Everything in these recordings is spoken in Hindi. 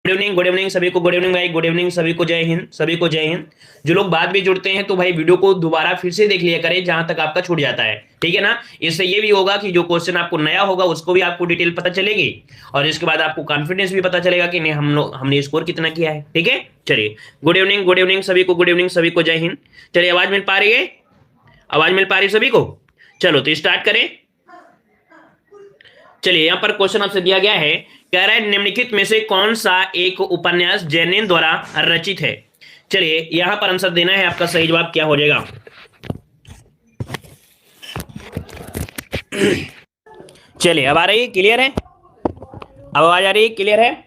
गुड इवनिंग सभी को, गुड इवनिंग भाई, गुड इवनिंग सभी को, जय हिंद, सभी को जय हिंद। जो लोग बाद में जुड़ते हैं तो भाई वीडियो को दोबारा फिर से देख लिया करें जहां तक आपका छूट जाता है, ठीक है ना। इससे ये भी होगा कि जो क्वेश्चन आपको नया होगा उसको भी आपको डिटेल पता चलेगी और इसके बाद आपको कॉन्फिडेंस भी पता चलेगा कि नहीं हमने स्कोर कितना किया है, ठीक है। चलिए, गुड इवनिंग सभी को, गुड इवनिंग सभी को, जय हिंद। चलिए, आवाज मिल पा रही है? आवाज मिल पा रही है सभी को? चलो तो स्टार्ट करें। चलिए, यहां पर क्वेश्चन आपसे दिया गया है, कह रहा है निम्नलिखित में से कौन सा एक उपन्यास जैनिन द्वारा रचित है। चलिए, यहां पर आंसर देना है, आपका सही जवाब क्या हो जाएगा। चलिए, अब आ रही है, क्लियर है? अब आवाज आ रही है, क्लियर है?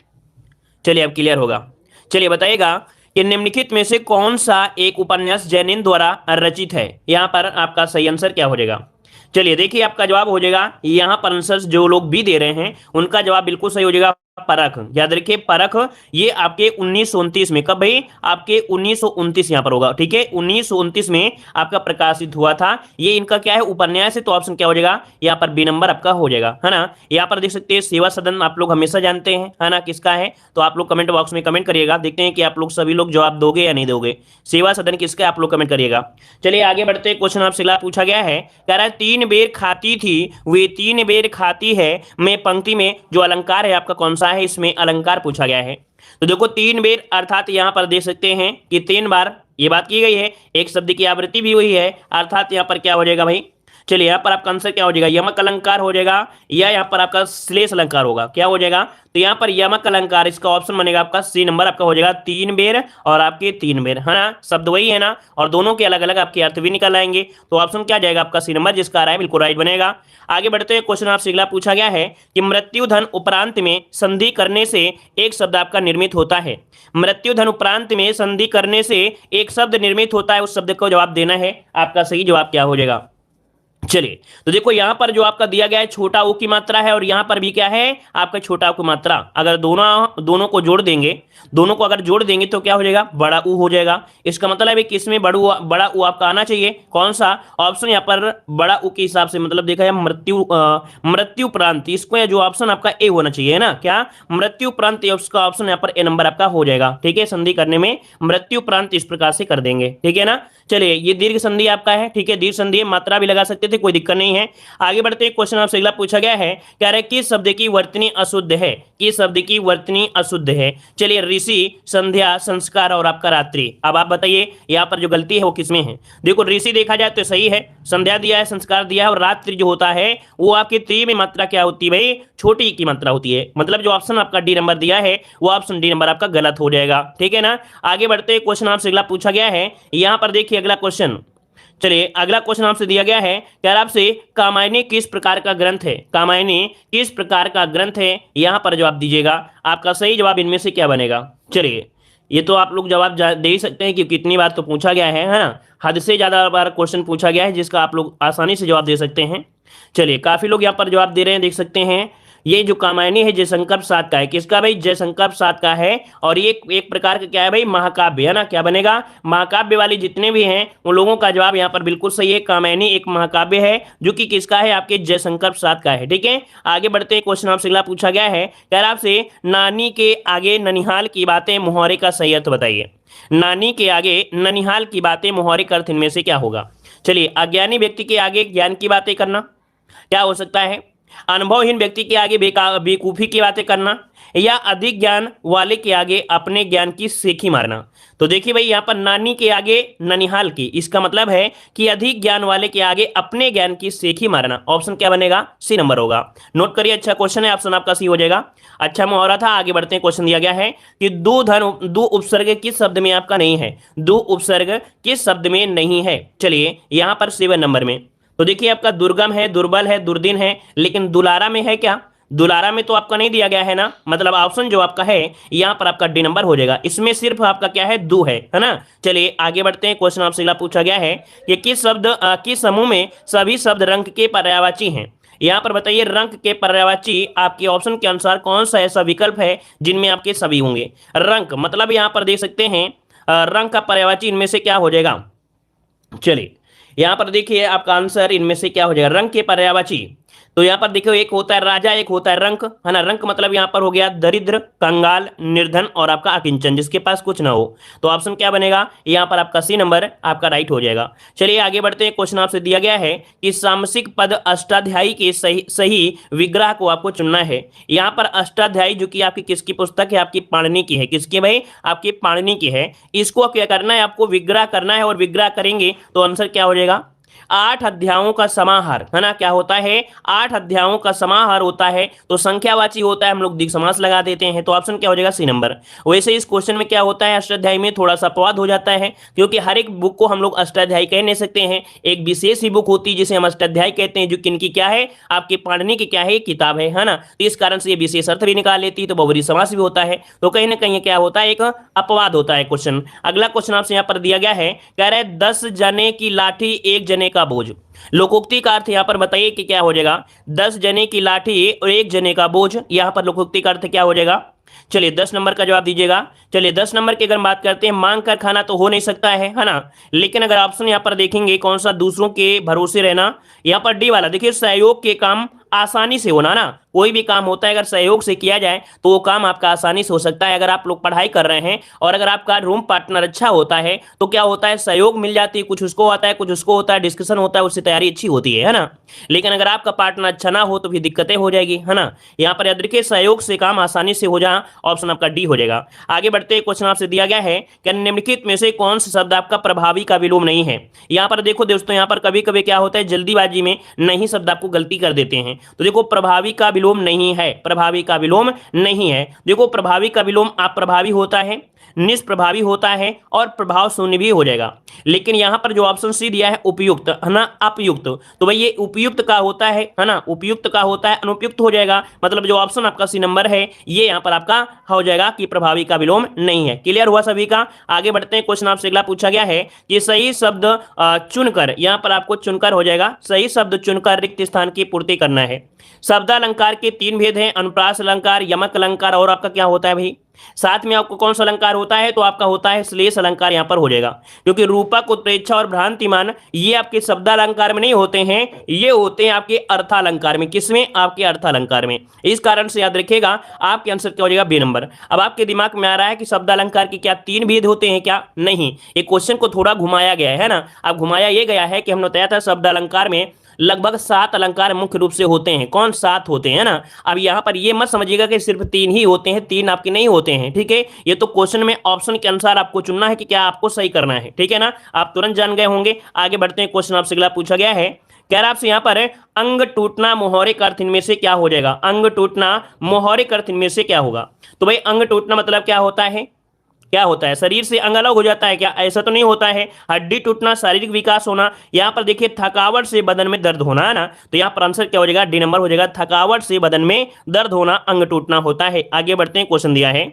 चलिए, अब क्लियर होगा। चलिए बताइएगा कि निम्नलिखित में से कौन सा एक उपन्यास जैनिन द्वारा रचित है। यहां पर आपका सही आंसर क्या हो जाएगा। चलिए देखिए, आपका जवाब हो जाएगा, यहां पर आंसर जो लोग भी दे रहे हैं उनका जवाब बिल्कुल सही हो जाएगा, परख। याद रखिए, परख ये आपके 1929 में, कब भाई? आपके 1929 यहां पर होगा, ठीक है। 1929 में आपका प्रकाशित हुआ था। ये इनका क्या है, उपन्यास है, तो ऑप्शन क्या हो जाएगा यहाँ पर? बी नंबर आपका हो जाएगा, है ना। यहाँ पर देख सकते हैं सेवा सदन, आप लोग हमेशा जानते हैं, है ना, किसका है। तो आप लोग कमेंट बॉक्स में कमेंट करिएगा, देखते हैं कि आप लोग सभी लोग जवाब दोगे या नहीं दोगे। सेवा सदन किसका, आप लोग कमेंट करिएगा। चलिए आगे बढ़ते हैं। क्वेश्चन आपसे पूछा गया है, कह रहा है 3 बेर खाती थी वे 3 बेर खाती है में पंक्ति में जो अलंकार है आपका कौन सा है? इसमें अलंकार पूछा गया है। तो देखो, 3 बेर अर्थात यहां पर देख सकते हैं कि 3 बार ये बात की गई है, एक शब्द की आवृत्ति भी हुई है, अर्थात यहां पर क्या हो जाएगा भाई? चलिए, यहां पर आपका आंसर क्या हो जाएगा? यमक अलंकार हो जाएगा या यहां पर आपका श्लेष अलंकार होगा, क्या हो जाएगा? तो यहां पर यमक अलंकार, इसका ऑप्शन बनेगा आपका सी नंबर आपका हो जाएगा। 3 बेर और आपके 3 बेर, है ना, शब्द वही है ना, और दोनों के अलग अलग आपके अर्थ भी निकल आएंगे। तो ऑप्शन क्या जाएगा आपका? सी नंबर, जिसका आ रहा है बिल्कुल राइट बनेगा। आगे बढ़ते हैं। क्वेश्चन आपसे अगला पूछा गया है कि मृत्युधन उपरांत में संधि करने से एक शब्द आपका निर्मित होता है। मृत्युधन उपरांत में संधि करने से एक शब्द निर्मित होता है, उस शब्द को जवाब देना है। आपका सही जवाब क्या हो जाएगा। चलिए, तो देखो यहां पर जो आपका दिया गया है छोटा ऊ की मात्रा है और यहां पर भी क्या है आपका छोटा ऊ की मात्रा। अगर दोनों को जोड़ देंगे, दोनों को अगर जोड़ देंगे तो क्या हो जाएगा? बड़ा ऊ हो जाएगा। इसका मतलब है कि इसमें बड़ा ऊ आपका आना चाहिए। कौन सा ऑप्शन यहाँ पर बड़ा ऊ के हिसाब से मतलब देखा जाए मृत्यु प्रांत, इसको जो ऑप्शन आपका ए होना चाहिए, है ना। क्या? मृत्यु प्रांत, उसका ऑप्शन यहाँ पर ए नंबर आपका हो जाएगा, ठीक है। संधि करने में मृत्यु प्रांत इस प्रकार से कर देंगे, ठीक है ना। चलिए, ये दीर्घ संधि आपका है, ठीक है, दीर्घ संधि मात्रा भी लगा सकते थे, कोई दिक्कत नहीं है। आगे बढ़ते हैं। क्वेश्चन आपसे अगला पूछा गया है, कह रहा है किस शब्द की वर्तनी अशुद्ध है? किस शब्द की वर्तनी अशुद्ध है? चलिए, ऋषि, संध्या, संस्कार और आपका रात्रि। अब आप बताइए यहाँ पर जो गलती है वो किसमें है। देखो, ऋषि देखा जाए तो सही है, संध्या दिया है, संस्कार दिया है, और रात्रि जो होता है वो आपकी त्री में मात्रा क्या होती है भाई? छोटी की मात्रा होती है। मतलब जो ऑप्शन आपका डी नंबर दिया है वो ऑप्शन डी नंबर आपका गलत हो जाएगा, ठीक है ना। आगे बढ़ते हैं। क्वेश्चन आपसे अगला पूछा गया है, यहां पर देखिए अगला क्वेश्चन। चलिए, अगला क्वेश्चन आपसे दिया गया है, क्या आपसे कामायनी किस प्रकार का ग्रंथ है? कामायनी किस प्रकार का ग्रंथ है? यहां पर जवाब दीजिएगा। आपका सही जवाब इनमें से क्या बनेगा? चलिए, ये तो आप लोग जवाब दे ही सकते हैं कि कितनी बार तो पूछा गया है ना। हद से ज्यादा बार क्वेश्चन पूछा गया है, जिसका आप लोग आसानी से जवाब दे सकते हैं। चलिए, काफी लोग यहाँ पर जवाब दे रहे हैं, देख सकते हैं। ये जो कामायनी है जयशंकर प्रसाद का है, किसका भाई? जयशंकर प्रसाद का है। और ये एक प्रकार का क्या है भाई? महाकाव्य, है ना। क्या बनेगा? महाकाव्य वाली जितने भी हैं उन लोगों का जवाब यहाँ पर बिल्कुल सही है। कामायनी एक महाकाव्य है जो कि किसका है? आपके जयशंकर प्रसाद का है, ठीक है। आगे बढ़ते हैं। क्वेश्चन आपसे अगला पूछा गया है, कह रहा आपसे नानी के आगे ननिहाल की बातें मुहावरे का सही अर्थ बताइए। नानी के आगे ननिहाल की बातें मुहावरे का अर्थ इनमें से क्या होगा? चलिए, अज्ञानी व्यक्ति के आगे ज्ञान की बातें करना, क्या हो सकता है? अनुभवहीन व्यक्ति के आगे बेवकूफी की बातें करना, या अधिक ज्ञान वाले के आगे अपने ज्ञान की सेखी मारना। तो देखिए भाई, यहाँ पर नानी के आगे ननिहाल की, इसका मतलब है कि अधिक ज्ञान वाले के आगे अपने ज्ञान की सेखी मारना। ऑप्शन क्या बनेगा? सी नंबर होगा। नोट करिए, अच्छा क्वेश्चन है, ऑप्शन आपका सी हो जाएगा। अच्छा मुहावरा था। आगे बढ़ते हैं। क्वेश्चन दिया गया है कि दो उपसर्ग किस शब्द में आपका नहीं है? दो उपसर्ग किस शब्द में नहीं है? चलिए, यहाँ पर 7 नंबर में तो देखिए आपका दुर्गम है, दुर्बल है, दुर्दिन है, लेकिन दुलारा में है क्या? दुलारा में तो आपका नहीं दिया गया है ना। मतलब ऑप्शन जो आपका है यहाँ पर आपका डी नंबर हो जाएगा। इसमें सिर्फ आपका क्या है? दू है ना। चलिए आगे बढ़ते हैं। क्वेश्चन आपसे अगला पूछा गया है कि किस समूह में सभी शब्द रंग के पर्यायवाची हैं? यहाँ पर बताइए, रंग के पर्यायवाची आपके ऑप्शन के अनुसार कौन सा ऐसा विकल्प है जिनमें आपके सभी होंगे? रंग मतलब यहाँ पर देख सकते हैं रंग का पर्यायवाची इनमें से क्या हो जाएगा? चलिए, यहां पर देखिए आपका आंसर इनमें से क्या हो जाएगा? रंग के पर्यायवाची तो यहाँ पर देखो एक होता है राजा, एक होता है रंक, है ना। रंक मतलब यहाँ पर हो गया दरिद्र, कंगाल, निर्धन और आपका अकिंचन, जिसके पास कुछ ना हो। तो ऑप्शन क्या बनेगा यहाँ पर आपका सी नंबर आपका राइट हो जाएगा। चलिए आगे बढ़ते हैं। क्वेश्चन आपसे दिया गया है कि सामसिक पद अष्टाध्यायी के सही सही विग्रह को आपको चुनना है। यहाँ पर अष्टाध्यायी जो कि आपकी किसकी पुस्तक है, आपकी पाणिनि की है। किसकी भाई? आपकी पाणिनि की है। इसको क्या करना है, आपको विग्रह करना है, और विग्रह करेंगे तो आंसर क्या हो जाएगा? 8 अध्यायों का समाहार, है ना। क्या होता है? 8 अध्यायों का समाहार होता है, तो संख्यावाची होता है, हम लोग द्विग समास लगा देते हैं। तो ऑप्शन क्या हो जाएगा? C number. वैसे इस क्वेश्चन में क्या होता है, अष्टाध्यायी में थोड़ा सा अपवाद हो जाता है, क्योंकि हर एक बुक को हम लोग अष्टाध्यायी कह नहीं सकते हैं। एक विशेष ही बुक होती है जिसे हम अष्टाध्यायी कहते हैं, जो किनकी क्या है? आपके पाणिनि की क्या है? किताब है ना। तो इस कारण से ये विशेष अर्थ भी निकाल लेती है, तो बहुब्रीहि समास भी होता है। तो कहीं ना कहीं क्या होता है, एक अपवाद होता है क्वेश्चन। अगला क्वेश्चन आपसे यहाँ पर दिया गया है, कह रहे 10 जने की लाठी 1 जने का बोझ। लोकोक्ति का अर्थ यहां पर बताइए कि क्या हो जाएगा? 10 जने की लाठी और 1 जने का बोझ। यहां पर लोकोक्ति का अर्थ क्या हो जाएगा? चलिए 10 नंबर का जवाब दीजिएगा। चलिए 10 नंबर की अगर बात करते हैं, मांग कर खाना तो हो नहीं सकता है ना। लेकिन अगर ऑप्शन यहां पर देखेंगे कौन सा, दूसरों के भरोसे रहना, यहां पर डी वाला देखिए, सहयोग के काम आसानी से होना ना। कोई भी काम होता है अगर सहयोग से किया जाए तो वो काम आपका आसानी से हो सकता है। अगर आप लोग पढ़ाई कर रहे हैं और अगर आपका रूम पार्टनर अच्छा होता है तो क्या होता है, सहयोग मिल जाती है। कुछ उसको आता है, कुछ उसको होता है, डिस्कशन होता है, उससे तैयारी अच्छी होती है ना। लेकिन अगर आपका पार्टनर अच्छा ना हो तो फिर दिक्कतें हो जाएगी, है ना। यहाँ पर याद रखिए, सहयोग से काम आसानी से हो जाए, ऑप्शन आपका डी हो जाएगा। आगे बढ़ते क्वेश्चन आपसे दिया गया है कि निम्नलिखित में से कौन सा शब्द आपका प्रभावी का विलोम नहीं है। यहाँ पर देखो दोस्तों, यहाँ पर कभी कभी क्या होता है, जल्दीबाजी में नहीं शब्द आपको गलती कर देते हैं। तो देखो प्रभावी का विलोम नहीं है, प्रभावी का विलोम नहीं है। देखो प्रभावी का विलोम अप्रभावी होता है, निष्प्रभावी होता है और प्रभाव शून्य भी हो जाएगा। लेकिन यहां पर जो ऑप्शन सी दिया है उपयुक्त, है ना, अपयुक्त, तो भाई ये उपयुक्त का होता है ना, उपयुक्त का होता है, अनुपयुक्त हो जाएगा। मतलब जो ऑप्शन आपका सी नंबर है ये यहां पर आपका हो जाएगा कि प्रभावी का विलोम नहीं है। क्लियर हुआ सभी का? आगे बढ़ते हैं। क्वेश्चन आपसे अगला पूछा गया है कि सही शब्द चुनकर, यहां पर आपको चुनकर हो जाएगा, सही शब्द चुनकर रिक्त स्थान की पूर्ति करना है। शब्दालंकार के 3 भेद हैं, अनुप्रास अलंकार, यमक अलंकार और आपका क्या होता है भाई? साथ में आपको कौन सा अलंकार होता है? तो आपका होता है श्लेष अलंकार यहां पर हो जाएगा। क्योंकि रूपक, उत्प्रेक्षा और भ्रांतिमान ये आपके शब्दालंकार में नहीं होते हैं, ये होते हैं आपके अर्थालंकार में। किसमें? आपके अर्थालंकार में। इस कारण से याद रखिएगा, आपके आंसर क्या हो जाएगा? B number. अब आपके दिमाग में आ रहा है कि शब्दालंकार के क्या 3 भेद होते हैं क्या? नहीं, एक क्वेश्चन को थोड़ा घुमाया गया है ना। अब घुमाया ये गया है कि हमने बताया था शब्दालंकार में लगभग 7 अलंकार मुख्य रूप से होते हैं। कौन? 7 होते हैं ना। अब यहां पर ये मत समझिएगा कि सिर्फ 3 ही होते हैं, 3 आपके नहीं होते हैं, ठीक है। ये तो क्वेश्चन में ऑप्शन के अनुसार आपको चुनना है कि क्या आपको सही करना है, ठीक है ना। आप तुरंत जान गए होंगे। आगे बढ़ते हैं। क्वेश्चन आपसे अगला पूछा गया है, कह रहा आपसे यहां पर अंग टूटना मोहरे का अर्थ इनमें से क्या हो जाएगा? अंग टूटना मोहरे का अर्थ इनमें से क्या होगा? तो भाई अंग टूटना मतलब क्या होता है? क्या होता है? शरीर से अंग अलग हो जाता है क्या? ऐसा तो नहीं होता है। हड्डी टूटना, शारीरिक विकास होना। यहां पर देखिए थकावट से बदन में दर्द होना, है ना। तो यहां पर आंसर क्या हो जाएगा? डी नंबर हो जाएगा। थकावट से बदन में दर्द होना अंग टूटना होता है। आगे बढ़ते हैं। क्वेश्चन दिया है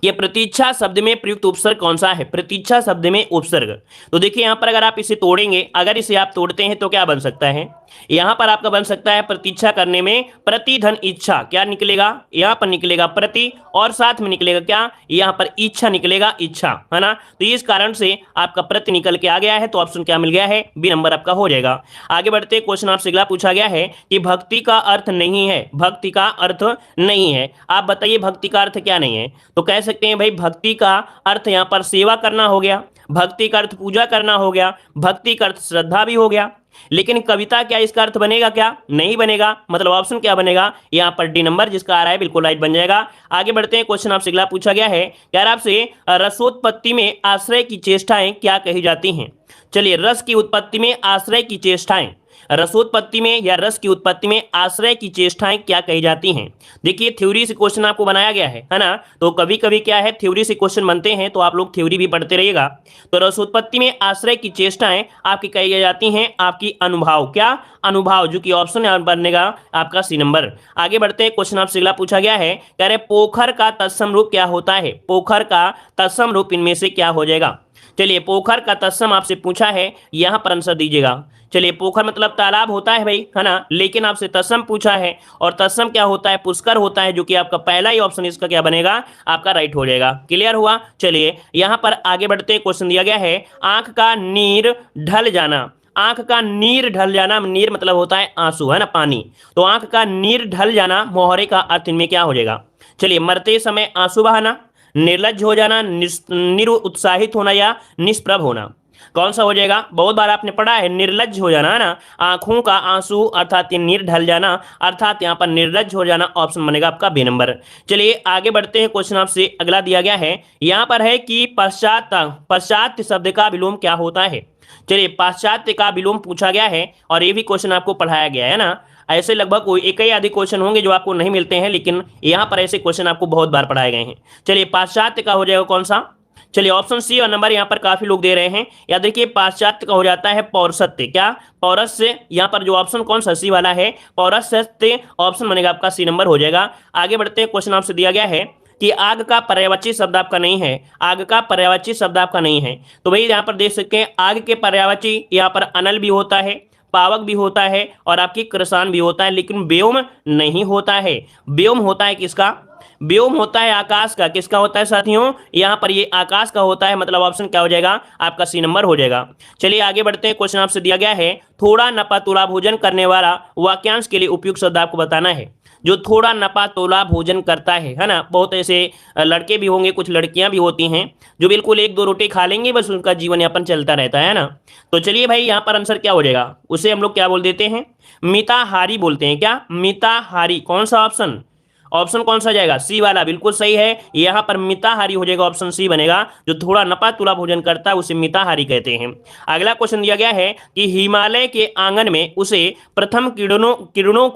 ये प्रतीक्षा शब्द में प्रयुक्त उपसर्ग कौन सा है? प्रतीक्षा शब्द में उपसर्ग, तो देखिए यहां पर अगर आप इसे तोड़ेंगे, अगर इसे आप तोड़ते हैं तो क्या बन सकता है? यहां पर आपका बन सकता है प्रतीक्षा करने में प्रति धन इच्छा। क्या निकलेगा? यहां पर निकलेगा प्रति और साथ में निकलेगा क्या? यहां पर इच्छा निकलेगा, इच्छा, है ना। तो इस कारण से आपका प्रति निकल के आ गया है, तो ऑप्शन क्या मिल गया है? बी नंबर आपका हो जाएगा। आगे बढ़ते क्वेश्चन आपसे अगला पूछा गया है कि भक्ति का अर्थ नहीं है, भक्ति का अर्थ नहीं है। आप बताइए भक्ति का अर्थ क्या नहीं है? तो कह सकते हैं भाई भक्ति का अर्थ यहां पर सेवा करना हो गया, भक्ति का अर्थ पूजा करना हो गया, भक्ति का अर्थ श्रद्धा भी हो गया। लेकिन कविता क्या इसका अर्थ बनेगा क्या? नहीं बनेगा। मतलब ऑप्शन क्या बनेगा? यहां पर डी नंबर जिसका आ रहा है बिल्कुल राइट बन जाएगा। आगे बढ़ते हैं। क्वेश्चन आपसे अगला पूछा गया है, यार आपसे रसोत्पत्ति में आश्रय की चेष्टाएं क्या कही जाती हैं? चलिए रस की उत्पत्ति में आश्रय की चेष्टाएं, रसोत्पत्ति में या रस की उत्पत्ति में आश्रय की चेष्टाएं क्या कही जाती हैं? देखिए थ्योरी से क्वेश्चन आपको बनाया गया है ना। तो कभी कभी क्या है, थ्योरी से क्वेश्चन बनते हैं तो आप लोग थ्योरी भी पढ़ते रहिएगा। तो रसोत्पत्ति में आश्रय की चेष्टाएं आपकी कही जाती हैं आपकी अनुभाव। क्या? अनुभाव, जो कि ऑप्शन बनेगा आपका सी नंबर। आगे बढ़ते हैं। क्वेश्चन आपसे अगला पूछा गया है, कह रहे पोखर का तत्सम रूप क्या होता है? पोखर का तत्सम रूप इनमें से क्या हो जाएगा? चलिए पोखर का तत्सम आपसे पूछा है, यहां पर आंसर दीजिएगा। चलिए पोखर मतलब तालाब होता है भाई, है ना। लेकिन आपसे तत्सम पूछा है और तत्सम क्या होता है? पुष्कर होता है, जो कि आपका पहला ही ऑप्शन इसका क्या बनेगा? आपका राइट हो जाएगा। क्लियर हुआ? चलिए यहां पर आगे बढ़ते क्वेश्चन दिया गया है, आंख का नीर ढल जाना, आंख का नीर ढल जाना, नीर मतलब होता है आंसू, है ना, पानी। तो आंख का नीर ढल जाना, मोहरे का अर्थ इनमें क्या हो जाएगा? चलिए, मरते समय आंसू बहाना, निर्लज्ज हो जाना, निरुत्साहित होना या निष्प्रभ होना। कौन सा हो जाएगा? बहुत बार आपने पढ़ा है, निर्लज्ज हो जाना, है ना, आंखों का आंसू अर्थात ये नीर ढल जाना, अर्थात यहाँ पर निर्लज्ज हो जाना, ऑप्शन बनेगा आपका बी नंबर। चलिए आगे बढ़ते हैं, क्वेश्चन आपसे अगला दिया गया है, यहाँ पर है कि पाश्चात्य शब्द का विलोम क्या होता है? चलिए, पाश्चात्य का विलोम पूछा गया है और ये भी क्वेश्चन आपको पढ़ाया गया है ना। ऐसे लगभग कोई एक ही आधे क्वेश्चन होंगे जो आपको नहीं मिलते हैं, लेकिन यहाँ पर ऐसे क्वेश्चन आपको बहुत बार पढ़ाए गए हैं। चलिए, पाश्चात्य का हो जाएगा कौन सा? चलिए, ऑप्शन सी, और नंबर यहाँ पर काफी लोग दे रहे हैं। याद देखिए, पाश्चात्य का हो जाता है पौरसत्य। क्या? पौरस्य। यहाँ पर जो ऑप्शन कौन सा सी वाला है, पौरसत्य, ऑप्शन बनेगा आपका सी नंबर हो जाएगा। आगे बढ़ते हैं, क्वेश्चन आपसे दिया गया है कि आग का पर्यायवाची शब्द आपका नहीं है, आग का पर्यायवाची शब्द आपका नहीं है। तो भाई यहाँ पर देख सकते हैं, आग के पर्यायवाची यहाँ पर अनल भी होता है, पावक भी होता है और आपकी कृसान भी होता है, लेकिन व्योम नहीं होता है। व्योम होता है किसका? व्योम होता है आकाश का। किसका होता है साथियों? यहाँ पर ये आकाश का होता है, मतलब ऑप्शन क्या हो जाएगा आपका? सी नंबर हो जाएगा। चलिए आगे बढ़ते हैं, क्वेश्चन आपसे दिया गया है, थोड़ा नपा तोला भोजन करने वाला वाक्यांश के लिए उपयुक्त शब्द आपको बताना है। जो थोड़ा नपा तोला भोजन करता है ना, बहुत ऐसे लड़के भी होंगे, कुछ लड़कियां भी होती हैं जो बिल्कुल एक दो रोटी खा लेंगे, बस उनका जीवन यापन चलता रहता है ना। तो चलिए भाई, यहाँ पर आंसर क्या हो जाएगा? उसे हम लोग क्या बोल देते हैं? मिताहारी बोलते हैं। क्या? मिताहारी। कौन सा ऑप्शन? ऑप्शन कौन सा जाएगा? सी वाला बिल्कुल सही है। यहाँ पर मिताहारी हो जाएगा, ऑप्शन सी बनेगा। जो थोड़ा नपा तुला भोजन करता है उसे मिताहारी कहते हैं। अगला क्वेश्चन दिया गया है कि हिमालय के आंगन में उसे प्रथम किरणों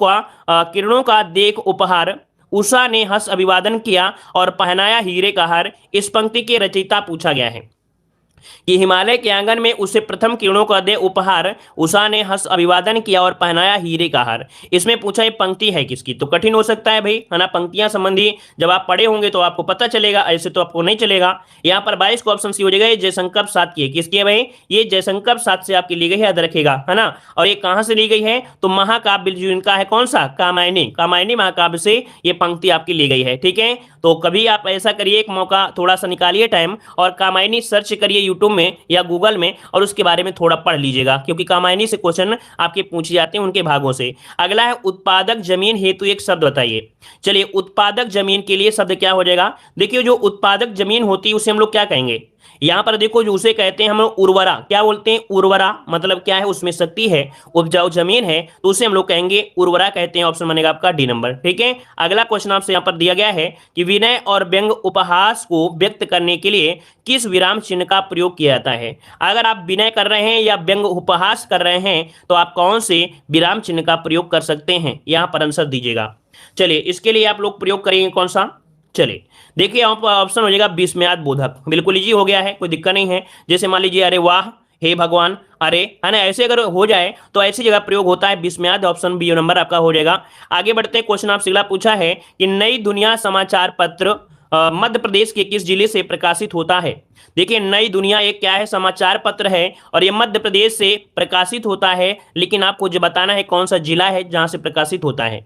का देख उपहार उषा ने हंस अभिवादन किया और पहनाया हीरे का हार। इस पंक्ति के रचयिता पूछा गया है कि हिमालय के आंगन में उसे प्रथम किरणों का दे उपहार उषा ने हंस अभिवादन किया और पहनाया हीरे का हार। इसमें पूछा ये पंक्ति है किसकी? तो कठिन हो सकता है भाई, है ना। पंक्तियां संबंधी जब आप पढ़े होंगे तो आपको पता चलेगा, ऐसे तो आपको नहीं चलेगा। यहाँ पर 22 को ऑप्शन सी हो जाएगा। ये जयशंकर सात की है। किसकी है भाई? ये जयशंकर सात से आपकी ली गई है, याद रखेगा, है ना। और ये कहां से ली गई है? तो महाकाव्य जो इनका है कौन सा? कामायनी। कामायनी महाकाव्य से ये पंक्ति आपकी ली गई है, ठीक है। तो कभी आप ऐसा करिए, एक मौका थोड़ा सा निकालिए टाइम और कामायनी सर्च करिए यूट्यूब में या गूगल में और उसके बारे में थोड़ा पढ़ लीजिएगा, क्योंकि कामायनी से क्वेश्चन आपके पूछे जाते हैं उनके भागों से। अगला है उत्पादक जमीन हेतु एक शब्द बताइए। चलिए, उत्पादक जमीन के लिए शब्द क्या हो जाएगा? देखिए, जो उत्पादक जमीन होती है उसे हम लोग क्या कहेंगे? यहां पर देखो, जो उसे कहते हैं हम लोग उर्वरा। क्या बोलते हैं? उर्वरा। मतलब क्या है? उसमें शक्ति है, उपजाऊ जमीन है, तो उसे हम लोग कहेंगे उर्वरा कहते हैं। ऑप्शन बनेगा आपका डी नंबर, ठीक है। अगला क्वेश्चन आपसे यहां पर दिया गया है कि विनय और व्यंग उपहास को व्यक्त करने के लिए किस विराम चिन्ह का प्रयोग किया जाता है? अगर आप विनय कर रहे हैं या व्यंग उपहास कर रहे हैं तो आप कौन से विराम चिन्ह का प्रयोग कर सकते हैं? यहां पर आंसर दीजिएगा। चलिए, इसके लिए आप लोग प्रयोग करेंगे कौन सा? चलिए देखिए, यहाँ पर ऑप्शन हो जाएगा विस्मयाद बोधक। बिल्कुल इजी हो गया है, कोई दिक्कत नहीं है। जैसे मान लीजिए, अरे वाह, हे भगवान, अरे, है ना, ऐसे अगर हो जाए तो ऐसी जगह प्रयोग होता है विस्मयाद। ऑप्शन बी नंबर आपका हो जाएगा। आगे बढ़ते हैं, क्वेश्चन आपसे अगला पूछा है कि नई दुनिया समाचार पत्र मध्य प्रदेश के किस जिले से प्रकाशित होता है? देखिए, नई दुनिया एक क्या है? समाचार पत्र है और ये मध्य प्रदेश से प्रकाशित होता है, लेकिन आपको जो बताना है कौन सा जिला है जहां से प्रकाशित होता है।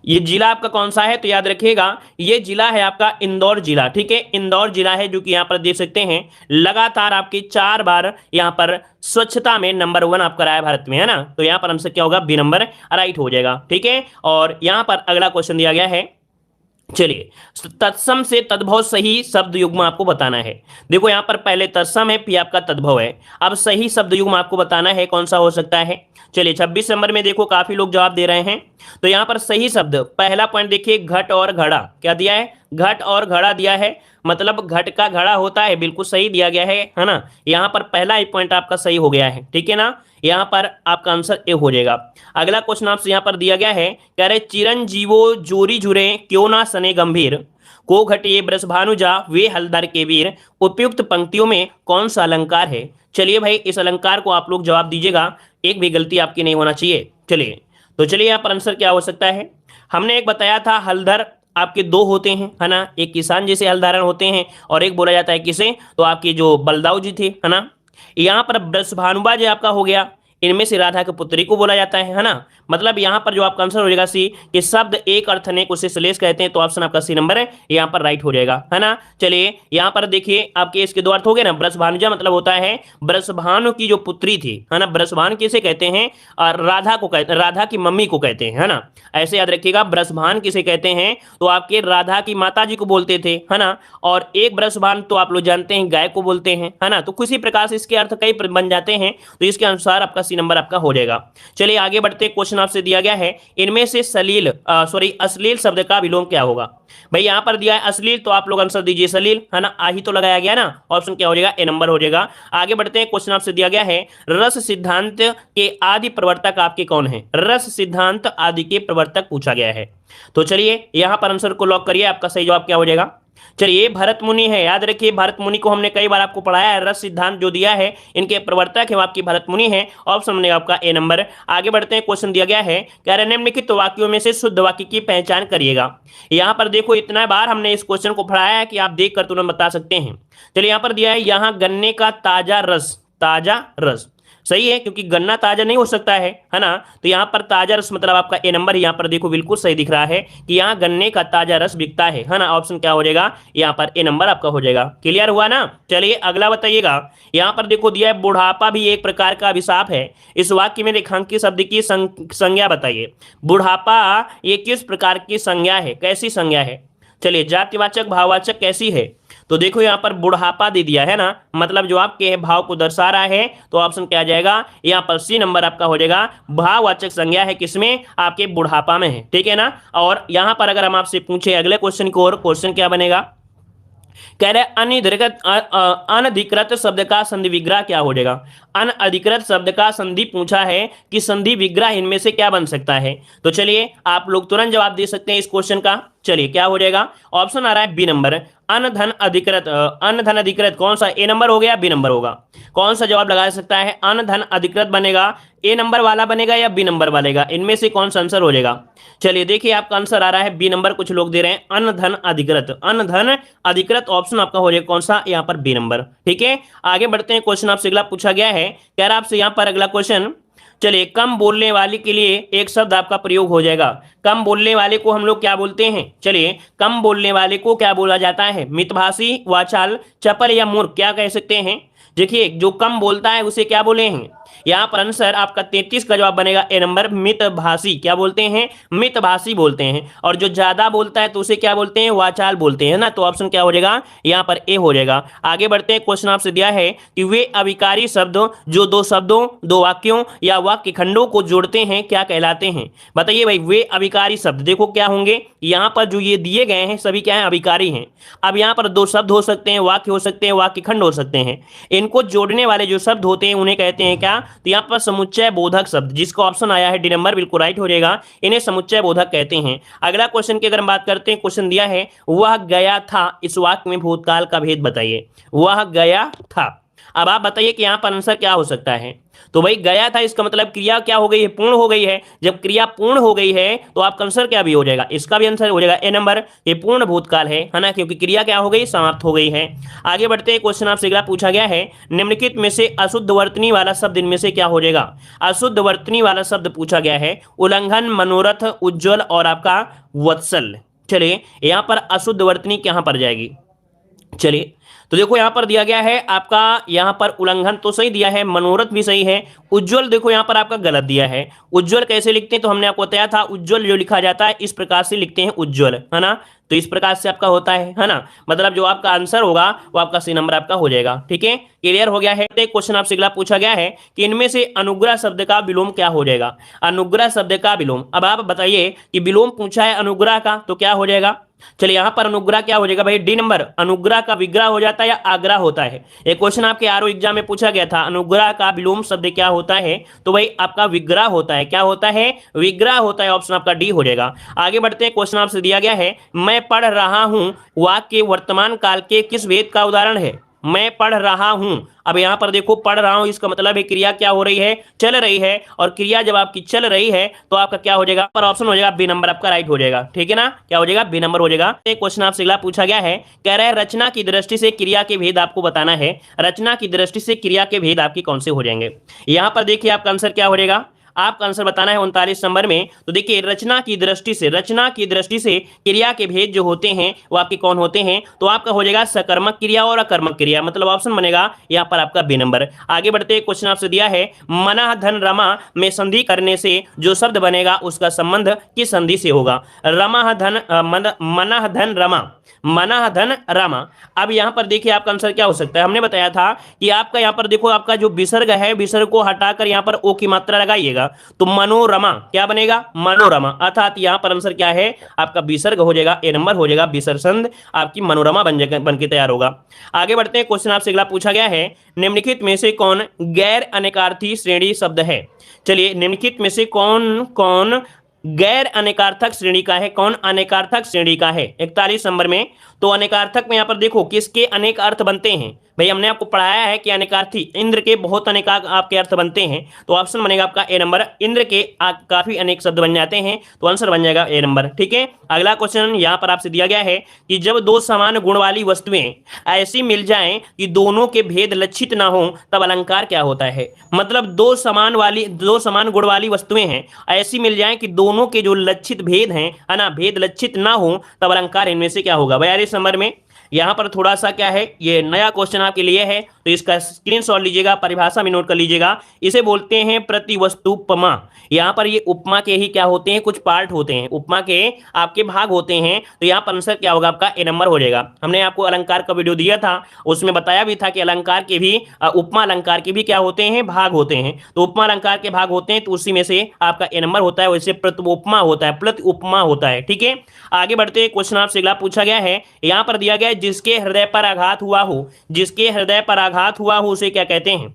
ये जिला आपका कौन सा है? तो याद रखिएगा, ये जिला है आपका इंदौर जिला, ठीक है। इंदौर जिला है जो कि यहाँ पर देख सकते हैं लगातार आपके 4 बार यहाँ पर स्वच्छता में नंबर 1 आपका रहा है भारत में, है ना। तो यहाँ पर आंसर क्या होगा? बी नंबर राइट हो जाएगा, ठीक है। और यहाँ पर अगला क्वेश्चन दिया गया है, चलिए, तत्सम से तद्भव सही शब्द युग्म आपको बताना है। देखो, यहां पर पहले तत्सम है, फिर आपका तद्भव है। अब सही शब्द युग्म आपको बताना है, कौन सा हो सकता है? चलिए, 26 नंबर में देखो काफी लोग जवाब दे रहे हैं। तो यहां पर सही शब्द, पहला पॉइंट देखिए, घट और घड़ा। क्या दिया है? घट और घड़ा दिया है, मतलब घट का घड़ा होता है, बिल्कुल सही दिया गया है ना। यहां पर पहला ही पॉइंट आपका सही हो गया है, ठीक है ना। यहां पर आपका आंसर ए हो जाएगा। अगला क्वेश्चन आपसे यहां पर दिया गया है, कह रहे चिरंजीवो जोरी जुरे क्यों ना सने गंभीर, को घटे ब्रसभानुजा वे हलदर के वीर, उपयुक्त पंक्तियों में कौन सा अलंकार है? चलिए भाई, इस अलंकार को आप लोग जवाब दीजिएगा, एक भी गलती आपकी नहीं होना चाहिए। चलिए, तो चलिए यहाँ पर आंसर क्या हो सकता है? हमने एक बताया था, हलधर आपके 2 होते हैं, है ना। एक किसान जैसे हलधारण होते हैं और एक बोला जाता है किसे? तो आपके जो बलदाऊ जी थे, है ना। यहाँ पर ब्रसभानुबा जो आपका हो गया, इनमें से राधा की पुत्री को बोला जाता है ना। मतलब यहाँ पर जो आपका आंसर हो जाएगा सी, कि शब्द एक अर्थ अनेक उसे श्लेष कहते हैं, तो ऑप्शन आपका सी नंबर है यहाँ पर राइट हो जाएगा, है ना। चलिए यहाँ पर देखिए आपके इसके दो अर्थ हो गए ना। वृषभानुजा मतलब होता है वृषभानु की जो पुत्री थी, है ना। वृषभानु किसे कहते हैं? राधा को कहते हैं, राधा की मम्मी को कहते हैं, है ना। ऐसे याद रखिएगा, वृषभानु किसे कहते हैं? तो आपके राधा की माता जी को बोलते थे, है ना। और एक वृषभानु तो आप लोग जानते हैं गाय को बोलते हैं, है ना। तो किसी प्रकार से इसके अर्थ कई बन जाते हैं, तो इसके अनुसार आपका सी नंबर आपका हो जाएगा। चलिए आगे बढ़ते, क्वेश्चन आपसे दिया गया है, इनमें से अश्लील शब्द का विलोम क्या होगा? भाई यहाँ पर दिया है अश्लील, तो आप लोग आंसर दीजिए सलील, है ना। आ ही तो लगाया गया ना, ऑप्शन क्या हो जाएगा? ए नंबर हो जाएगा। आगे बढ़ते हैं, क्वेश्चन आपसे दिया गया है, रस सिद्धांत के आदि प्रवर्तक आपके कौन है? रस सिद्धांत आदि के प्रवर्तक पूछा गया है। तो चलिए यहाँ पर आंसर को लॉक करिए, आपका सही जवाब क्या हो जाएगा? चलिए भरत मुनि है, याद रखिए भरत मुनि को हमने कई बार आपको पढ़ाया है। रस सिद्धांत जो दिया है, इनके प्रवर्तक है वो आपकी भरत मुनि है, ऑप्शन बनेगा आपका ए नंबर। आगे बढ़ते हैं, क्वेश्चन दिया गया है, कह रहे निम्नलिखित वाक्यों में से शुद्ध वाक्य की पहचान करिएगा। यहाँ पर देखो इतना बार हमने इस क्वेश्चन को पढ़ाया है कि आप देख कर तुरंत बता सकते हैं। चलिए यहाँ पर दिया है, यहाँ गन्ने का ताजा रस सही है, क्योंकि गन्ना ताजा नहीं हो सकता है ना। तो यहाँ पर ताजा रस मतलब आपका ए नंबर, यहाँ पर देखो बिल्कुल सही दिख रहा है कि यहाँ गन्ने का ताजा रस बिकता है ना। ऑप्शन क्या हो जाएगा? यहाँ पर ए नंबर आपका हो जाएगा। क्लियर हुआ ना। चलिए अगला बताइएगा, यहाँ पर देखो दिया है, बुढ़ापा भी एक प्रकार का अभिशाप है। इस वाक्य में रेखांकित शब्द की संज्ञा बताइए। बुढ़ापा ये किस प्रकार की संज्ञा है, कैसी संज्ञा है? चलिए जातिवाचक, भाववाचक, कैसी है? तो देखो यहाँ पर बुढ़ापा दे दिया है ना, मतलब जो आपके भाव को दर्शा रहा है, तो ऑप्शन क्या आ जाएगा? यहाँ पर सी नंबर आपका हो जाएगा। भाववाचक संज्ञा है किसमें? आपके बुढ़ापा में है, ठीक है ना। और यहाँ पर अगर हम आपसे पूछे अगले क्वेश्चन को, और क्वेश्चन क्या बनेगा? कह रहे अनधिकृत शब्द का संधि विग्रह क्या हो जाएगा? अनधिकृत शब्द का संधि पूछा है कि संधि विग्रह इनमें से क्या बन सकता है? तो चलिए आप लोग तुरंत जवाब दे सकते हैं इस क्वेश्चन का। चलिए क्या हो जाएगा? ऑप्शन आ रहा है बी नंबर, अनधन अधिकृत कौन सा? ए नंबर हो गया, बी नंबर होगा? कौन सा जवाब लगा सकता है? अनधन अधिकृत बनेगा, ए नंबर वाला बनेगा या बी नंबर वालेगा? इनमें से कौन सा आंसर हो जाएगा? चलिए देखिए आपका आंसर आ रहा है बी नंबर, कुछ लोग दे रहे हैं अनधन अधिकृत ऑप्शन आपका हो जाएगा कौन सा? यहाँ पर बी नंबर, ठीक है। आगे बढ़ते हैं, क्वेश्चन आपसे अगला पूछा गया है, कह रहा आपसे यहाँ पर अगला क्वेश्चन, चलिए कम बोलने वाले के लिए एक शब्द आपका प्रयोग हो जाएगा। कम बोलने वाले को हम लोग क्या बोलते हैं? चलिए कम बोलने वाले को क्या बोला जाता है? मितभाषी, वाचाल, चपल या मूर्ख, क्या कह सकते हैं? देखिए जो कम बोलता है उसे क्या बोले हैं? यहाँ पर आंसर आपका 33 का जवाब बनेगा ए नंबर, मितभाषी। क्या बोलते हैं? मितभाषी बोलते हैं। और जो ज्यादा बोलता है तो उसे क्या बोलते हैं? वाचाल बोलते हैं ना। तो ऑप्शन क्या हो जाएगा? यहाँ पर ए हो जाएगा। आगे बढ़ते हैं, क्वेश्चन आपसे दिया है कि वे अविकारी शब्द जो दो शब्दों, दो वाक्यों या वाक्य खंडों को जोड़ते हैं क्या कहलाते हैं? बताइए भाई, वे अविकारी शब्द देखो क्या होंगे? यहाँ पर जो ये दिए गए हैं सभी क्या है? अविकारी हैं। अब यहाँ पर दो शब्द हो सकते हैं, वाक्य हो सकते हैं, वाक्य खंड हो सकते हैं। इनको जोड़ने वाले जो शब्द होते हैं उन्हें कहते हैं क्या? तो यहाँ पर समुच्चय बोधक शब्द, जिसका ऑप्शन आया है डी नंबर, बिल्कुल राइट हो जाएगा। इन्हें समुच्चय बोधक कहते हैं। अगला क्वेश्चन की अगर हम बात करते हैं, क्वेश्चन दिया है वह गया था, इस वाक्य में भूतकाल का भेद बताइए। वह गया था, अब आप बताइए कि यहाँ पर आंसर क्या हो सकता है? तो भाई गया था इसका मतलब क्रिया क्या हो गई है? पूर्ण हो गई है। जब क्रिया पूर्ण हो गई है तो आपका आंसर क्या भी हो जाएगा? इसका भी आंसर हो जाएगा ए नंबर, ये पूर्ण भूतकाल है ना, क्योंकि क्रिया क्या हो गई? समाप्त हो गई है। आगे बढ़ते हैं, क्वेश्चन आपसे अगला पूछा गया है, निम्नलिखित में से अशुद्ध वर्तनी वाला शब्द इनमें से क्या हो जाएगा? अशुद्ध वर्तनी वाला शब्द पूछा गया है, उल्लंघन, मनोरथ, उज्ज्वल और आपका वत्सल। चलिए यहाँ पर अशुद्ध वर्तनी कहां पर जाएगी? चलिए तो देखो यहां पर दिया गया है आपका, यहां पर उल्लंघन तो सही दिया है, मनोरथ भी सही है, उज्ज्वल देखो यहां पर आपका गलत दिया है। उज्ज्वल कैसे लिखते हैं? तो हमने आपको बताया था, उज्ज्वल जो लिखा जाता है इस प्रकार से लिखते हैं उज्ज्वल, है ना। तो इस प्रकार से आपका होता है ना। मतलब जो आपका आंसर होगा वो आपका सी नंबर आपका हो जाएगा, ठीक है। क्लियर हो गया है। क्वेश्चन आपसे अगला पूछा गया है कि इनमें से अनुग्रह शब्द का विलोम क्या हो जाएगा? अनुग्रह शब्द का विलोम, अब आप बताइए कि विलोम पूछा है अनुग्रह का तो क्या हो जाएगा? चलिए यहां पर अनुग्रह क्या हो जाएगा भाई? डी नंबर, अनुग्रह का विग्रह हो जाता है या आग्रह होता है? एक क्वेश्चन आपके आरओ एग्जाम में पूछा गया था, अनुग्रह का विलोम शब्द क्या होता है? तो भाई आपका विग्रह होता है। क्या होता है? विग्रह होता है। ऑप्शन आपका डी हो जाएगा। आगे बढ़ते हैं, क्वेश्चन आपसे दिया गया है, मैं पढ़ रहा हूं वाक्य वर्तमान काल के किस भेद का उदाहरण है? मैं पढ़ रहा हूं, अब यहां पर देखो पढ़ रहा हूं इसका मतलब है क्रिया क्या हो रही है? चल रही है। और क्रिया जब आपकी चल रही है तो आपका क्या हो जाएगा? पर ऑप्शन हो जाएगा बी नंबर आपका राइट हो जाएगा, ठीक है ना। क्या हो जाएगा? बी नंबर हो जाएगा। एक क्वेश्चन आपसे अगला पूछा गया है, कह रहा है रचना की दृष्टि से क्रिया के भेद आपको बताना है। रचना की दृष्टि से क्रिया के भेद आपके कौन से हो जाएंगे? यहां पर देखिए आपका आंसर क्या हो जाएगा? आपका आंसर बताना है 39 नंबर में। तो देखिए रचना की दृष्टि से क्रिया के भेद जो होते हैं वो आपके कौन होते हैं, तो आपका हो जाएगा सकर्मक क्रिया और अकर्मक क्रिया, मतलब ऑप्शन बनेगा यहाँ पर आपका बी नंबर। आगे बढ़ते क्वेश्चन आपसे दिया है मना धन रमा में संधि करने से जो शब्द बनेगा उसका संबंध किस संधि से होगा। रमा धन मना धन रमा, मना धन रमा। अब यहाँ पर देखिए आपका आंसर क्या हो सकता है, हमने बताया था कि आपका यहाँ पर देखो आपका जो विसर्ग है विसर्ग को हटाकर यहाँ पर ओ की मात्रा लगाइएगा तो मनोरमा क्या बनेगा, मनोरमा। अर्थात यहाँ पर आंसर क्या है आपका विसर्ग हो जाएगा, ए नंबर हो जाएगा, विसर्ग संध आपकी मनोरमा बन के तैयार होगा। आगे बढ़ते हैं क्वेश्चन आपसे अगला पूछा गया है निम्नलिखित में से कौन गैर अनेकार्थी श्रेणी शब्द है। चलिए निम्नलिखित में से कौन कौन गैर अनेकार्थक श्रेणी का है, कौन अनेकार्थक श्रेणी का है 41 नंबर में। तो अनेकार्थक में यहाँ पर देखो किसके अनेक अर्थ बनते हैं, भाई हमने आपको पढ़ाया है कि अनेकार्थी इंद्र के बहुत अनेक आपके अर्थ बनते हैं, तो ऑप्शन बनेगा आपका ए नंबर, इंद्र के काफी अनेक शब्द बन जाते हैं, तो आंसर बन जाएगा ए नंबर। ठीक है, अगला क्वेश्चन यहाँ पर आपसे दिया गया है कि जब दो समान गुण वाली वस्तुएं ऐसी मिल जाएं कि दोनों के भेद लक्षित ना हो तब अलंकार क्या होता है। मतलब दो समान गुण वाली वस्तुएं हैं ऐसी मिल जाएं कि दोनों के जो लक्षित भेद हैं है ना, भेद लक्षित ना हो तब अलंकार इनमें से क्या होगा। 42 नंबर में यहाँ पर थोड़ा सा क्या है, ये नया क्वेश्चन आपके लिए है तो इसका स्क्रीनशॉट लीजिएगा, परिभाषा में नोट कर लीजिएगा। इसे बोलते हैं प्रतिवस्तुपमा। यहाँ पर ये उपमा के ही क्या होते हैं, कुछ पार्ट होते हैं, उपमा के आपके भाग होते हैं, तो यहाँ पर आंसर क्या होगा आपका ए नंबर हो जाएगा। हमने आपको अलंकार का वीडियो दिया था, उसमें बताया भी था कि अलंकार के भी उपमा अलंकार के भी क्या होते हैं, भाग होते हैं। तो उपमा अलंकार के भाग होते हैं तो उसी में से आपका ए नंबर होता है, वैसे प्रतिउपमा होता है, प्रति उपमा होता है। ठीक है, आगे बढ़ते क्वेश्चन आपसे अगला पूछा गया है, यहाँ पर दिया गया है जिसके हृदय पर आघात हुआ हो, जिसके हृदय पर आघात हुआ हो उसे क्या कहते हैं।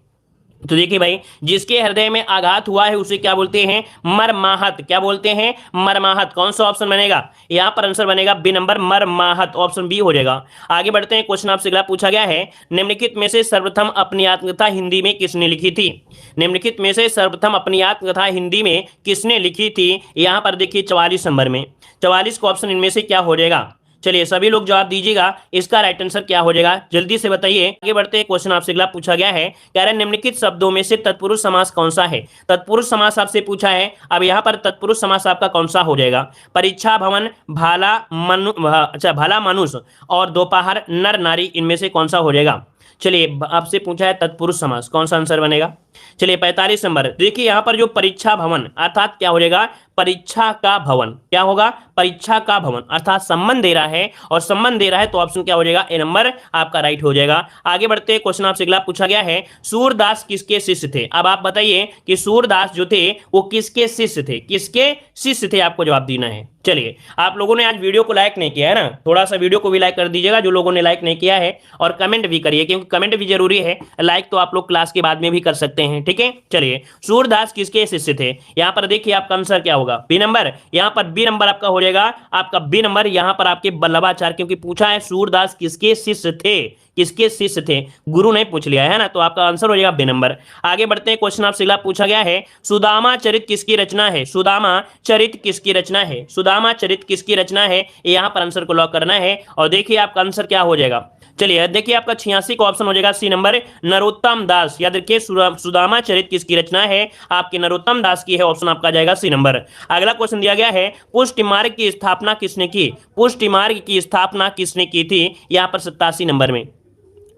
तो देखिए भाई जिसके हृदय में आघात हुआ है उसे क्या बोलते हैं, मर्माहत। क्या बोलते हैं, मर्माहत। कौन सा ऑप्शन बनेगा, यहाँ पर आंसर बनेगा बी नंबर, मर्माहत, ऑप्शन बी हो जाएगा। आगे बढ़ते हैं क्वेश्चन आपसे अगला पूछा गया है निम्नलिखित में से सर्वप्रथम अपनी आत्मकथा हिंदी में किसने लिखी थी। निम्नलिखित में से सर्वप्रथम अपनी आत्मकथा हिंदी में किसने लिखी थी, यहाँ पर देखिए 44 नंबर में, 44 का ऑप्शन इनमें से क्या हो जाएगा। चलिए सभी लोग जवाब दीजिएगा, इसका राइट आंसर क्या हो जाएगा जल्दी से बताइए। आगे बढ़ते क्वेश्चन आपसे अगला पूछा गया है, कह रहे निम्नलिखित शब्दों में से तत्पुरुष समास कौन सा है। तत्पुरुष समास आपसे पूछा है, अब यहाँ पर तत्पुरुष समास आपका कौन सा हो जाएगा। परीक्षा भवन, भला मनुष्य और दोपहर, नर नारी, इनमें से कौन सा हो जाएगा। चलिए आपसे पूछा है तत्पुरुष समास, कौन सा आंसर बनेगा। चलिए 45 नंबर, देखिए यहाँ पर जो परीक्षा भवन अर्थात क्या हो जाएगा, परीक्षा का भवन। क्या होगा, परीक्षा का भवन, अर्थात संबंध दे रहा है और संबंध दे रहा है तो ऑप्शन क्या हो जाएगा, ए नंबर आपका राइट हो जाएगा। आगे बढ़ते क्वेश्चन आपसे अगला पूछा गया है, सूरदास किसके शिष्य थे। अब आप बताइए कि सूरदास जो थे वो किसके शिष्य थे, किसके शिष्य थे, आपको जवाब देना है। चलिए आप लोगों ने आज वीडियो को लाइक नहीं किया है ना, थोड़ा सा वीडियो को भी लाइक कर दीजिएगा जो लोगों ने लाइक नहीं किया है, और कमेंट भी करिए क्योंकि कमेंट भी जरूरी है, लाइक तो आप लोग क्लास के बाद में भी कर सकते हैं। ठीक है, चलिए सूरदास किसके शिष्य थे, यहाँ पर देखिए आपका आंसर क्या होगा, बी नंबर। यहाँ पर बी नंबर आपका हो जाएगा, आपका बी नंबर यहाँ पर आपके वल्लभाचार्य, क्योंकि पूछा है सूरदास किसके शिष्य थे, किसके शिष्य थे, गुरु ने पूछ लिया है ना, तो आपका आंसर हो जाएगा बी नंबर। आगे बढ़ते हैं क्वेश्चन आपसे अगला पूछा गया है, सुदामा चरित किसकी रचना है। सुदामा चरित किसकी रचना है, सुदामा चरित किसकी रचना है, यहाँ पर आंसर को लॉक करना है। और देखिए आपका आंसर क्या हो जाएगा, चलिए देखिए आपका 86 का ऑप्शन हो जाएगा सी नंबर, नरोत्तम दास। याद रखिए सुदामा चरित किसकी रचना है, आपके नरोत्तम दास की है, ऑप्शन आपका जाएगा सी नंबर। अगला क्वेश्चन दिया गया है, पुष्टि मार्ग की स्थापना किसने की, पुष्टि मार्ग की स्थापना किसने की थी, यहाँ पर 87 नंबर में।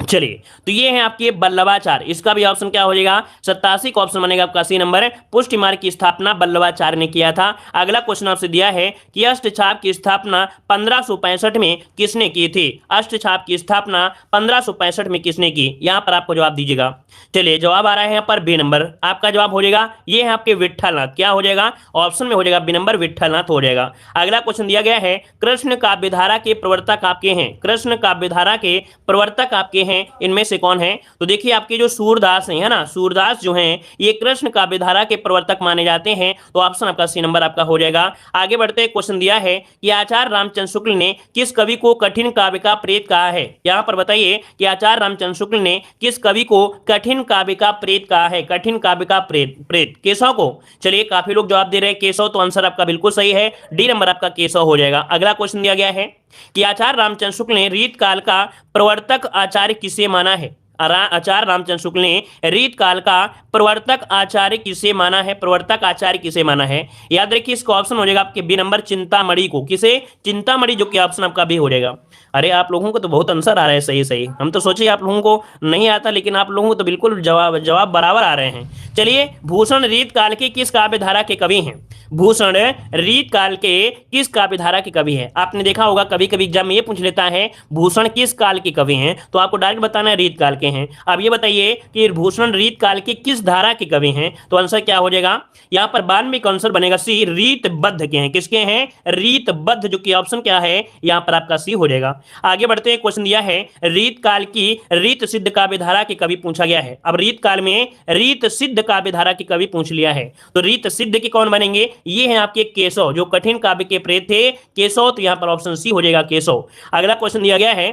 चलिए तो ये है आपके वल्लभाचार्य, इसका भी ऑप्शन क्या हो जाएगा, 87 का ऑप्शन बनेगा आपका सी नंबर, पुष्टि मार्ग की स्थापना वल्लभाचार्य ने किया था। अगला क्वेश्चन आपसे दिया है कि अष्टछाप की स्थापना 1565 में किसने की थी। अष्टछाप की स्थापना 1565 में किसने की, यहाँ पर आपको जवाब दीजिएगा। चलिए जवाब आ रहा है यहाँ पर बी नंबर, आपका जवाब हो जाएगा ये है आपके विट्ठलनाथ। क्या हो जाएगा, ऑप्शन में हो जाएगा बी नंबर, विट्ठलनाथ हो जाएगा। अगला क्वेश्चन दिया गया है, कृष्ण काव्यधारा के प्रवर्तक आपके हैं, कृष्ण काव्यधारा के प्रवर्तक आपके हैं, इनमें से कौन है। तो देखिए आपके जो सूरदास हैं है ना, सूरदास जो हैं ये कृष्ण काव्यधारा के प्रवर्तक माने जाते हैं, तो ऑप्शन आपका सी नंबर आपका हो जाएगा। आगे बढ़ते क्वेश्चन दिया है कि आचार्य रामचंद्र शुक्ल ने किस कवि को कठिन काव्य का प्रेत कहा है। यहाँ पर बताइए कि आचार्य रामचंद्र शुक्ल ने किस कवि को कठिन काव्य का प्रेत कहा है, कठिन काव्य का प्रेत केशव को। चलिए काफी लोग जवाब दे रहे हैं केशव, तो आंसर आपका बिल्कुल सही है, डी नंबर आपका केशव हो जाएगा। अगला क्वेश्चन दिया गया है कि आचार्य रामचंद्र शुक्ल ने रीत काल का प्रवर्तक आचार्य किसे माना है। आचार्य रामचंद्र शुक्ल ने रीत काल का प्रवर्तक आचार्य किसे माना है? प्रवर्तक आचार्य किसे माना है? याद रखिए इसका ऑप्शन हो जाएगा आपके बी नंबर, चिंतामणि को। किसे? चिंतामणि, जो कि ऑप्शन आपका बी हो जाएगा। अरे आप लोगों को तो बहुत आंसर आ रहा है सही सही, हम तो सोचे आप लोगों को नहीं आता, लेकिन आप लोगों को तो बिल्कुल जवाब बराबर आ रहे हैं। चलिए, भूषण रीत काल के किस काव्य धारा के कवि हैं? भूषण रीत काल के किस काव्य धारा के कवि हैं? आपने देखा होगा कभी कभी एग्जाम में ये पूछ लेता है भूषण किस काल के कवि हैं, तो आपको डायरेक्ट बताना है रीत काल के हैं। अब ये बताइए कि भूषण रीत काल के किस धारा के कवि हैं, तो आंसर क्या हो जाएगा? यहां पर 92 का आंसर बनेगा सी, रीतबद्ध के हैं। किसके हैं? रीतबद्ध, जो कि ऑप्शन क्या है यहां पर आपका सी हो जाएगा। आगे बढ़ते हैं, क्वेश्चन दिया है रीत काल की रीत सिद्ध काव्य धारा के कवि पूछा गया है। अब रीत काल में रीत सिद्ध काव्य धारा के कवि पूछ लिया है, तो रीत सिद्ध के कौन बनेंगे? ये हैं आपके केशव, जो कठिन काव्य के प्रेत थे केशव, तो यहां पर ऑप्शन सी हो जाएगा केशव। अगला क्वेश्चन दिया गया है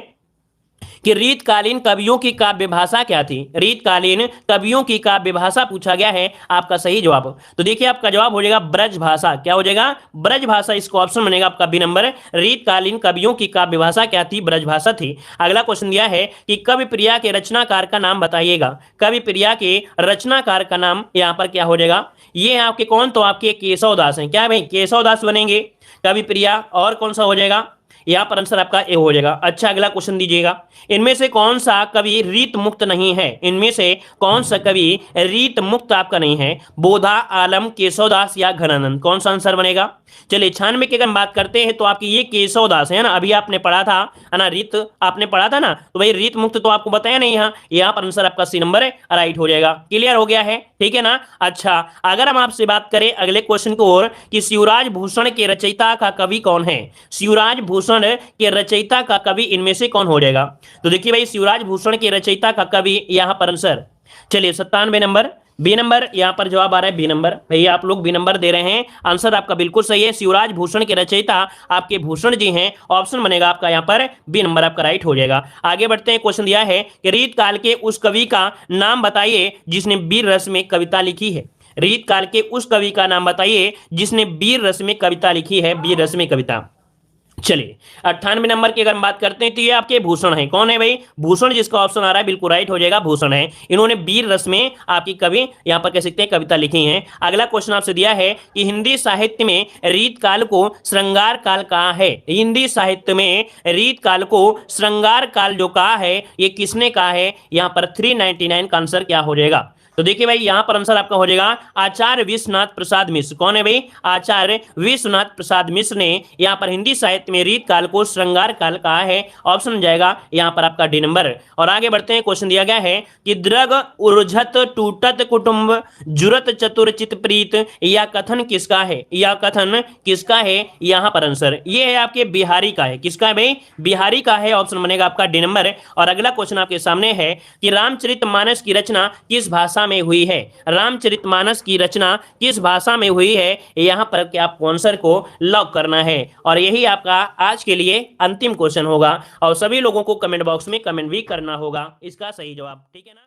कि रीतकालीन कवियों की काव्य भाषा क्या थी? रीतकालीन कवियों की काव्य भाषा पूछा गया है, आपका सही जवाब। तो देखिए आपका जवाब हो जाएगा ब्रज भाषा। क्या हो जाएगा? ब्रज भाषा, इसको ऑप्शन बनेगा आपका बी नंबर। रीतकालीन कवियों की काव्य भाषा क्या थी? ब्रज भाषा थी। अगला क्वेश्चन दिया है कि कवि प्रिया के रचनाकार का नाम बताइएगा। कवि प्रिया के रचनाकार का नाम यहां पर क्या हो जाएगा? ये है आपके कौन? तो आपके केशव दास हैं। क्या भाई? केशव दास बनेंगे कवि प्रिया। और कौन सा हो जाएगा? यहां पर आंसर आपका ए हो जाएगा। अच्छा, अगला क्वेश्चन दीजिएगा, इनमें से कौन सा कवि रीत मुक्त नहीं है? इनमें से कौन सा कवि रीत मुक्त आपका नहीं है? बोधा, आलम, केशवदास या घनानंद? कौन सा आंसर बनेगा? चलिए, 96 की अगर बात करते हैं तो आपकी ये केशवदास है ना, अभी आपने पढ़ा था है ना, रीत आपने पढ़ा था ना, तो भाई रीत मुक्त तो आपको बताया नहीं। यहाँ पर आंसर आपका सी नंबर राइट हो जाएगा। क्लियर हो गया है? ठीक है ना। अच्छा, अगर हम आपसे बात करें अगले क्वेश्चन को और कि शिवराज भूषण के रचयिता का कवि कौन है? शिवराज भूषण के रचयिता का कवि इनमें से कौन हो जाएगा? तो देखिए भाई, शिवराज भूषण के रचयिता का कवि यहां पर आंसर, चलिए 97 नंबर, बी नंबर यहां पर जवाब आ रहा है बी नंबर। भैया आप लोग बी नंबर दे रहे हैं, आंसर आपका बिल्कुल सही है। शिवराज भूषण के रचयिता आपके भूषण जी हैं, ऑप्शन बनेगा आपका यहां पर बी नंबर आपका राइट हो जाएगा। आगे बढ़ते हैं, क्वेश्चन दिया है कि रीत काल के उस कवि का नाम बताइए जिसने वीर रस में कविता लिखी है। रीत काल के उस कवि का नाम बताइए जिसने वीर रस में कविता लिखी है, वीर रस में कविता। चलिए, 98 नंबर की अगर हम बात करते हैं तो ये आपके भूषण है। कौन है भाई? भूषण, जिसका ऑप्शन आ रहा है बिल्कुल राइट हो जाएगा, भूषण है। इन्होंने वीर रस में आपकी कवि यहां पर कह सकते हैं कविता लिखी है। अगला क्वेश्चन आपसे दिया है कि हिंदी साहित्य में रीत काल को श्रृंगार काल कहा है। हिंदी साहित्य में रीत काल को श्रृंगार काल जो कहा है, ये किसने कहा है? यहां पर 399 का आंसर क्या हो जाएगा? तो देखिए भाई, यहां पर आंसर आपका हो जाएगा आचार्य विश्वनाथ प्रसाद मिश्र। कौन है भाई? आचार्य विश्वनाथ प्रसाद मिश्र ने यहां पर हिंदी साहित्य में रीत काल को श्रृंगार काल कहा है, ऑप्शन जाएगा यहां पर आपका डी नंबर। और आगे बढ़ते हैं, क्वेश्चन दिया गया है कि द्रग उर्झत टूटत कुटुंब जुरत चतुर चित प्रीत, यह कथन किसका है? यह कथन किसका है? यहां पर आंसर ये है आपके बिहारी का है। किसका है भाई? बिहारी का है, ऑप्शन बनेगा आपका डी नंबर। और अगला क्वेश्चन आपके सामने है कि रामचरितमानस की रचना किस भाषा में हुई है? रामचरितमानस की रचना किस भाषा में हुई है? यहां पर क्या आपको आंसर को लॉक करना है, और यही आपका आज के लिए अंतिम क्वेश्चन होगा। और सभी लोगों को कमेंट बॉक्स में कमेंट भी करना होगा इसका सही जवाब। ठीक है ना।